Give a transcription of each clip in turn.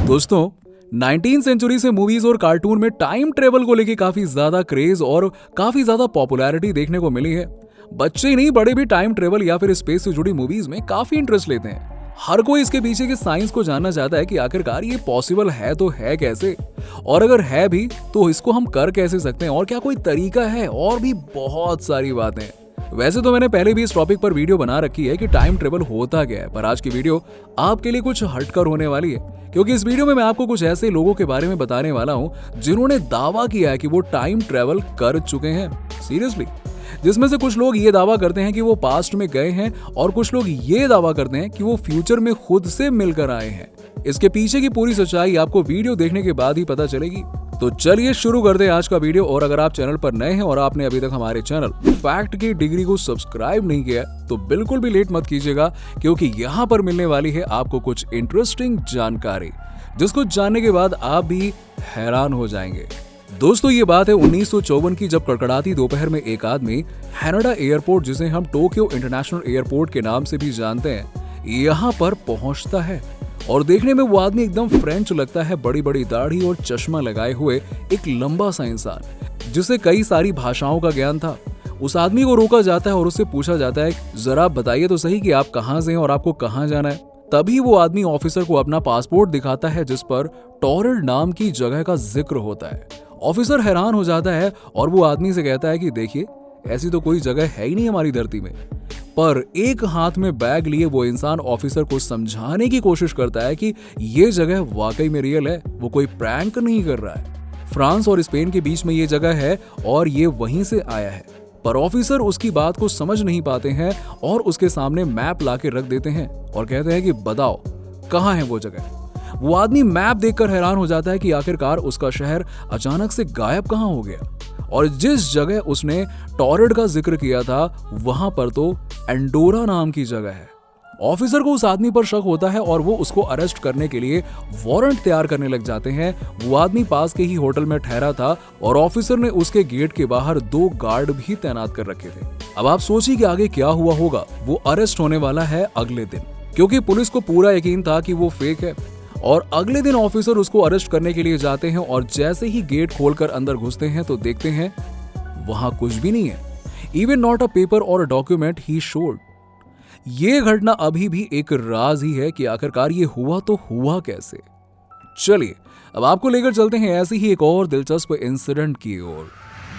दोस्तों 19वीं सेंचुरी से मूवीज और कार्टून में टाइम ट्रेवल को लेके काफी ज्यादा क्रेज और काफी ज्यादा पॉपुलैरिटी देखने को मिली है। बच्चे ही नहीं, बड़े भी टाइम ट्रेवल या फिर स्पेस से जुड़ी मूवीज में काफी इंटरेस्ट लेते हैं। हर कोई इसके पीछे के साइंस को जानना चाहता है कि आखिरकार ये पॉसिबल है तो है कैसे, और अगर है भी तो इसको हम कर कैसे सकते हैं, और क्या कोई तरीका है, और भी बहुत सारी बातें। वैसे तो मैंने पहले भी इस टॉपिक पर वीडियो बना रखी है कि टाइम ट्रेवल होता क्या है, पर आज की वीडियो आपके लिए कुछ हटकर होने वाली है, क्योंकि इस वीडियो में मैं आपको कुछ ऐसे लोगों के बारे में बताने वाला हूं जिन्होंने दावा किया है कि वो टाइम ट्रेवल कर चुके हैं। सीरियसली, जिसमें से कुछ लोग ये दावा करते हैं कि वो पास्ट में गए हैं और कुछ लोग ये दावा करते हैं कि वो फ्यूचर में खुद से मिलकर आए हैं। इसके पीछे की पूरी सच्चाई आपको वीडियो देखने के बाद ही पता चलेगी। तो चलिए शुरू करते हैं आज का वीडियो। और अगर आप चैनल पर नए हैं और आपने अभी तक हमारे चैनल फैक्ट की डिग्री को सब्सक्राइब नहीं किया तो बिल्कुल भी लेट मत कीजिएगा, क्योंकि यहाँ पर मिलने वाली है आपको कुछ इंटरेस्टिंग जानकारी, जिसको जानने के बाद आप भी हैरान हो जाएंगे। दोस्तों, ये बात है 1954 की, जब कड़कड़ाती दोपहर में एक आदमी हैनाडा एयरपोर्ट, जिसे हम टोक्यो इंटरनेशनल एयरपोर्ट के नाम से भी जानते हैं, यहाँ पर पहुंचता है। और देखने में वो आदमी एकदम फ्रेंच लगता है, बड़ी बड़ी दाढ़ी और चश्मा लगाए हुए एक लंबा सा इंसान, जिसे कई सारी भाषाओं का ज्ञान था। उस आदमी को रोका जाता है और उससे पूछा जाता है, जरा बताइए तो सही कि आप कहाँ से हैं और आपको कहाँ जाना है। तभी वो आदमी ऑफिसर को अपना पासपोर्ट दिखाता है, जिस पर टोरल नाम की जगह का जिक्र होता है। ऑफिसर हैरान हो जाता है और वो आदमी से कहता है कि देखिए, ऐसी तो कोई जगह है ही नहीं हमारी धरती में। पर एक हाथ में बैग लिए वो इंसान ऑफिसर को समझाने की कोशिश करता है कि ये जगह वाकई में रियल है, वो कोई प्रैंक नहीं कर रहा है। फ्रांस और स्पेन के बीच में ये जगह है और ये वहीं से आया है। पर ऑफिसर उसकी बात को समझ नहीं पाते हैं और उसके सामने मैप लाके रख देते हैं और कहते हैं कि बताओ कहाँ है वो जगह। वो आदमी मैप देखकर हैरान हो जाता है कि आखिरकार उसका शहर अचानक से गायब कहाँ हो गया, और जिस जगह उसने टॉरड का जिक्र किया था वहां पर तो एंडोरा नाम की जगह है। ऑफिसर को उस आदमी पर शक होता है और वो उसको अरेस्ट करने के लिए वारंट तैयार करने लग जाते हैं। वो आदमी पास के ही होटल में ठहरा था और ऑफिसर ने उसके गेट के बाहर 2 गार्ड भी तैनात कर रखे थे। अब आप सोचिए कि आगे क्या हुआ होगा। वो अरेस्ट होने वाला है अगले दिन, क्योंकि पुलिस को पूरा यकीन था कि वो फेक है। और अगले दिन ऑफिसर उसको अरेस्ट करने के लिए जाते हैं और जैसे ही गेट खोलकर अंदर घुसते हैं तो देखते हैं वहां कुछ भी नहीं है। इवन नॉट अ पेपर और अ डॉक्यूमेंट ही शोड। ये घटना अभी भी एक राज ही है कि आखिरकार ये हुआ तो हुआ कैसे। चलिए अब आपको लेकर चलते हैं ऐसी ही एक और दिलचस्प इंसिडेंट की ओर।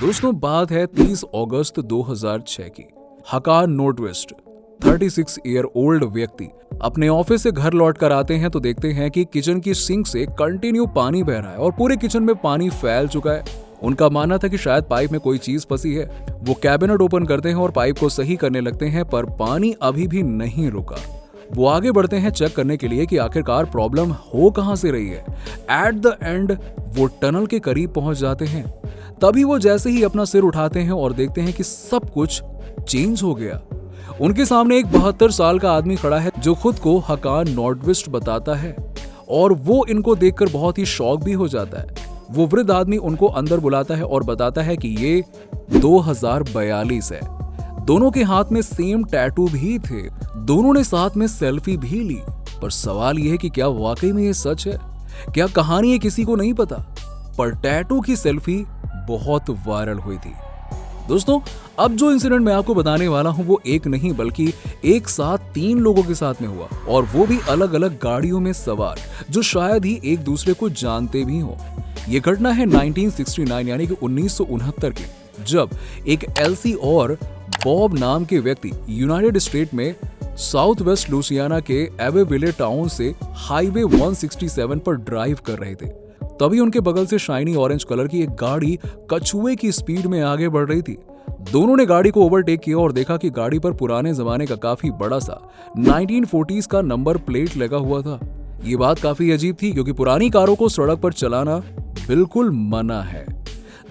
दोस्तों, बात है 30 अगस्त 2006 की। हकान नोर्डवेस्ट 36 ईयर ओल्ड व्यक्ति अपने ऑफिस से घर लौट कर आते हैं तो देखते हैं कि किचन की सिंक से कंटिन्यू पानी बह रहा है और पूरे किचन में पानी फैल चुका है। उनका मानना था कि शायद पाइप में कोई चीज फंसी है। वो कैबिनेट ओपन करते हैं और पाइप को सही करने लगते हैं, पर पानी अभी भी नहीं रुका। वो आगे बढ़ते हैं चेक करने के लिए कि आखिरकार प्रॉब्लम हो कहां से रही है। एट द एंड वो टनल के करीब पहुंच जाते हैं। तभी वो जैसे ही अपना सिर उठाते हैं और देखते हैं कि सब कुछ चेंज हो गया। उनके सामने एक 72 साल का आदमी खड़ा है, जो खुद को हकान नॉर्डवेस्ट बताता है, और वो इनको देखकर बहुत ही शॉक भी हो जाता है। वो वृद्ध आदमी उनको अंदर बुलाता है और बताता है कि ये 2042 है। दोनों के हाथ में सेम टैटू भी थे, दोनों ने साथ में सेल्फी भी ली। पर सवाल यह है कि क्या वाकई में ये सच है? क्या कहानी है किसी को नहीं पता, पर टैटू की सेल्फी बहुत वायरल हुई थी। दोस्तों, अब जो इंसिडेंट मैं आपको बताने वाला हूं वो एक नहीं बल्कि एक साथ 3 लोगों के साथ में हुआ, और वो भी अलग अलग गाड़ियों में सवार, जो शायद ही एक दूसरे को जानते भी हों। ये घटना है 1969 यानी कि 1969 की, जब एक एल्सी और बॉब नाम के व्यक्ति यूनाइटेड स्टेट में साउथ वेस्ट लुसियाना के एवेविले टाउन से हाईवे 167 पर ड्राइव कर रहे थे। तभी उनके बगल से शाइनी ऑरेंज कलर की एक गाड़ी कछुए की स्पीड में आगे बढ़ रही थी। दोनों ने गाड़ी को ओवरटेक किया और देखा कि गाड़ी पर पुराने जमाने का काफी बड़ा सा 1940s का नंबर प्लेट लगा हुआ था। ये बात काफी अजीब थी, क्योंकि पुरानी कारों को सड़क पर चलाना बिल्कुल मना है।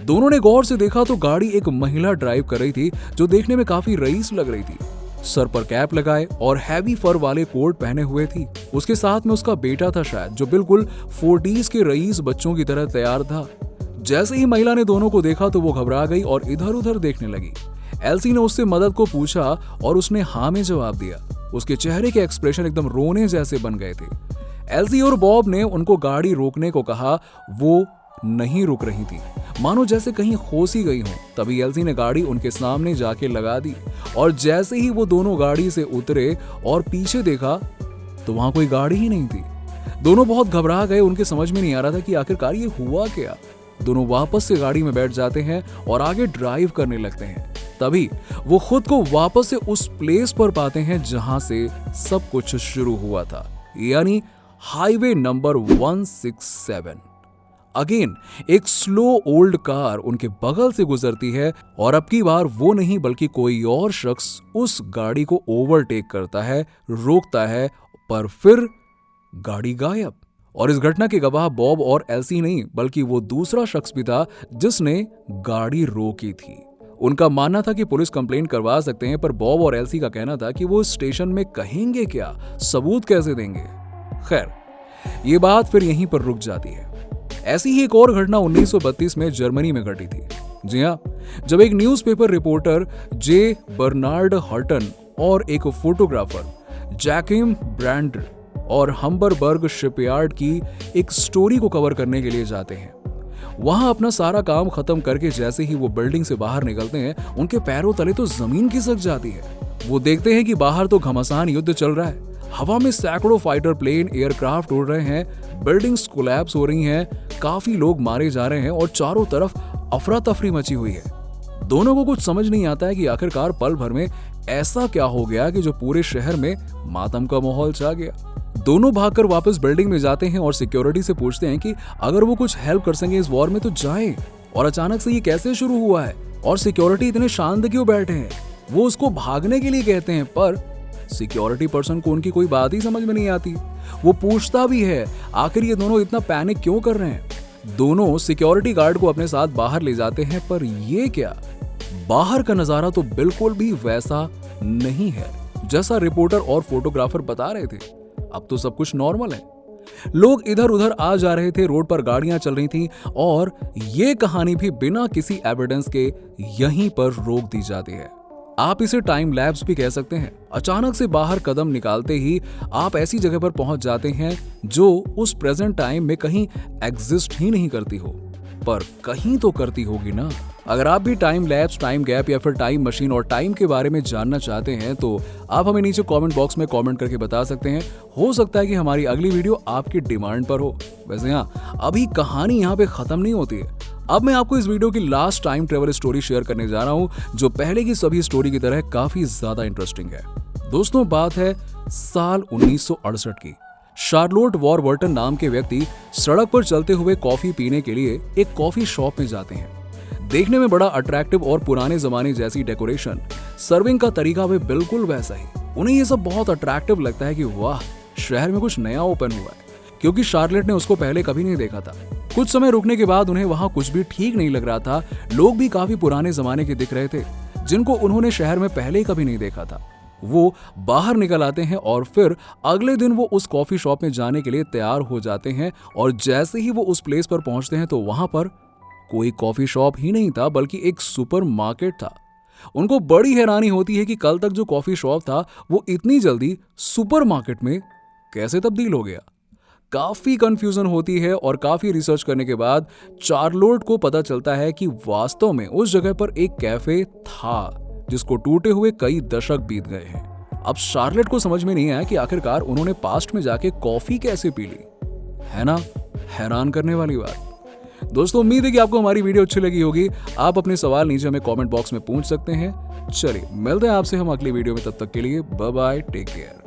दोनों ने गौर से देखा तो गाड़ी एक महिला ड्राइव कर रही थी, जो देखने में काफी रईस लग रही थी। सर पर कैप लगाए और हैवी फर वाले कोट पहने हुए थी। उसके साथ में उसका बेटा था शायद, जो बिल्कुल 40s के रईस बच्चों की तरह तैयार था। जैसे ही महिला ने दोनों को देखा तो वो घबरा गई और इधर उधर देखने लगी। एल्सी ने उससे मदद को पूछा और उसने हाँ में जवाब दिया। उसके चेहरे के एक्सप्रेशन एकदम रोने जैसे बन गए थे। एल्सी और बॉब ने उनको गाड़ी रोकने को कहा, वो नहीं रुक रही थी, मानो जैसे कहीं खोस ही गई हो। तभी एल्सी ने गाड़ी उनके सामने जाके लगा दी और जैसे ही वो दोनों गाड़ी से उतरे और पीछे देखा तो वहां कोई गाड़ी ही नहीं थी। दोनों बहुत घबरा गए, उनके समझ में नहीं आ रहा था कि आखिरकार ये हुआ क्या। दोनों वापस से गाड़ी में बैठ जाते हैं और आगे ड्राइव करने लगते हैं। तभी वो खुद को वापस से उस प्लेस पर पाते हैं जहां से सब कुछ शुरू हुआ था, यानी हाईवे नंबर 167। अगेन एक स्लो ओल्ड कार उनके बगल से गुजरती है और अब की बार वो नहीं बल्कि कोई और शख्स उस गाड़ी को ओवरटेक करता है, रोकता है, पर फिर गाड़ी गायब। और इस घटना के गवाह बॉब और एल्सी नहीं बल्कि वो दूसरा शख्स भी था जिसने गाड़ी रोकी थी। उनका मानना था कि पुलिस कंप्लेंट करवा सकते हैं, पर बॉब और एल्सी का कहना था कि वो स्टेशन में कहेंगे क्या, सबूत कैसे देंगे। खैर, ये बात फिर यहीं पर रुक जाती है। ऐसी ही एक और घटना 1932 में जर्मनी में घटी थी। जी हाँ, जब एक न्यूज़पेपर रिपोर्टर जे बर्नार्ड हर्टन और एक फोटोग्राफर जैकिम ब्रांड और हम्बरबर्ग शिपयार्ड की एक स्टोरी को कवर करने के लिए जाते हैं। वहां अपना सारा काम खत्म करके जैसे ही वो बिल्डिंग से बाहर निकलते हैं, उनके पैरों तले तो जमीन खिसक जाती है। वो देखते हैं कि बाहर तो घमासान युद्ध चल रहा है, हवा में सैकड़ों फाइटर प्लेन, एयरक्राफ्ट उड़ रहे हैं, बिल्डिंग्स कोलैप्स हो रही हैं, काफी लोग मारे जा रहे हैं और चारों तरफ अफरा तफरी मची हुई है। दोनों को कुछ समझ नहीं आता है कि आखिरकार पल भर में ऐसा क्या हो गया कि जो पूरे शहर में मातम का माहौल छा गया। दोनों भागकर वापस बिल्डिंग में जाते हैं और सिक्योरिटी से पूछते हैं कि अगर वो कुछ हेल्प कर सकें इस वॉर में तो जाएं। और अचानक से ये कैसे शुरू हुआ है और सिक्योरिटी इतने शांत क्यों बैठे हैं। वो उसको भागने के लिए कहते हैं, पर सिक्योरिटी पर्सन को उनकी कोई बात ही समझ में नहीं आती। वो पूछता भी है आखिर ये दोनों इतना पैनिक क्यों कर रहे हैं। दोनों सिक्योरिटी गार्ड को अपने साथ बाहर ले जाते हैं, पर ये क्या, बाहर का नजारा तो बिल्कुल भी वैसा नहीं है जैसा रिपोर्टर और फोटोग्राफर बता रहे थे। अब तो सब कुछ नॉर्मल है, लोग इधर उधर आ जा रहे थे, रोड पर गाड़ियां चल रही थी और ये कहानी भी बिना किसी एविडेंस के यहीं पर रोक दी जाती है। आप इसे टाइम लैप्स भी कह सकते हैं। अचानक से बाहर कदम निकालते ही आप ऐसी जगह पर पहुंच जाते हैं जो उस प्रेजेंट टाइम में कहीं एग्जिस्ट ही नहीं करती हो, पर कहीं तो करती होगी ना। अगर आप भी टाइम लैप्स, टाइम गैप या फिर टाइम मशीन और टाइम के बारे में जानना चाहते हैं तो आप हमें नीचे कमेंट बॉक्स में कमेंट करके बता सकते हैं। हो सकता है कि हमारी अगली वीडियो आपकी डिमांड पर हो। वैसे हाँ, अभी कहानी यहाँ पे खत्म नहीं होती है। अब मैं आपको इस वीडियो की last time travel story share करने जा रहा हूं जो पहले की सभी स्टोरी की तरह काफी ज्यादा इंटरेस्टिंग है। दोस्तों, बात है साल 1968 की। शार्लोट वॉरबर्टन नाम के व्यक्ति सड़क पर चलते हुए कॉफी पीने के लिए एक कॉफी शॉप में जाते हैं। देखने में बड़ा अट्रैक्टिव और पुराने जमाने जैसी डेकोरेशन, सर्विंग का तरीका भी बिल्कुल वैसा ही। उन्हें ये सब बहुत अट्रैक्टिव लगता है कि वाह, शहर में कुछ नया ओपन हुआ है, क्योंकि शार्लेट ने उसको पहले कभी नहीं देखा था। कुछ समय रुकने के बाद उन्हें वहां कुछ भी ठीक नहीं लग रहा था। लोग भी काफी पुराने जमाने के दिख रहे थे जिनको उन्होंने शहर में पहले कभी नहीं देखा था। वो बाहर निकल आते हैं और फिर अगले दिन वो उस कॉफी शॉप में जाने के लिए तैयार हो जाते हैं और जैसे ही वो उस प्लेस पर पहुंचते हैं तो वहां पर कोई कॉफी शॉप ही नहीं था बल्कि एक सुपर मार्केट था। उनको बड़ी हैरानी होती है कि कल तक जो कॉफी शॉप था वो इतनी जल्दी सुपर मार्केट में कैसे तब्दील हो गया। काफी कंफ्यूजन होती है और काफी रिसर्च करने के बाद चार्लोट को पता चलता है कि वास्तव में उस जगह पर एक कैफे था जिसको टूटे हुए कई दशक बीत गए हैं। अब शार्लेट को समझ में नहीं आया कि आखिरकार उन्होंने पास्ट में जाके कॉफी कैसे पी ली। है ना हैरान करने वाली बात। दोस्तों, उम्मीद है कि आपको हमारी वीडियो अच्छी लगी होगी। आप अपने सवाल नीचे हमें कमेंट बॉक्स में पूछ सकते हैं। चलिए मिलते हैं आपसे हम अगली वीडियो में, तब तक के लिए बाय बाय, टेक केयर।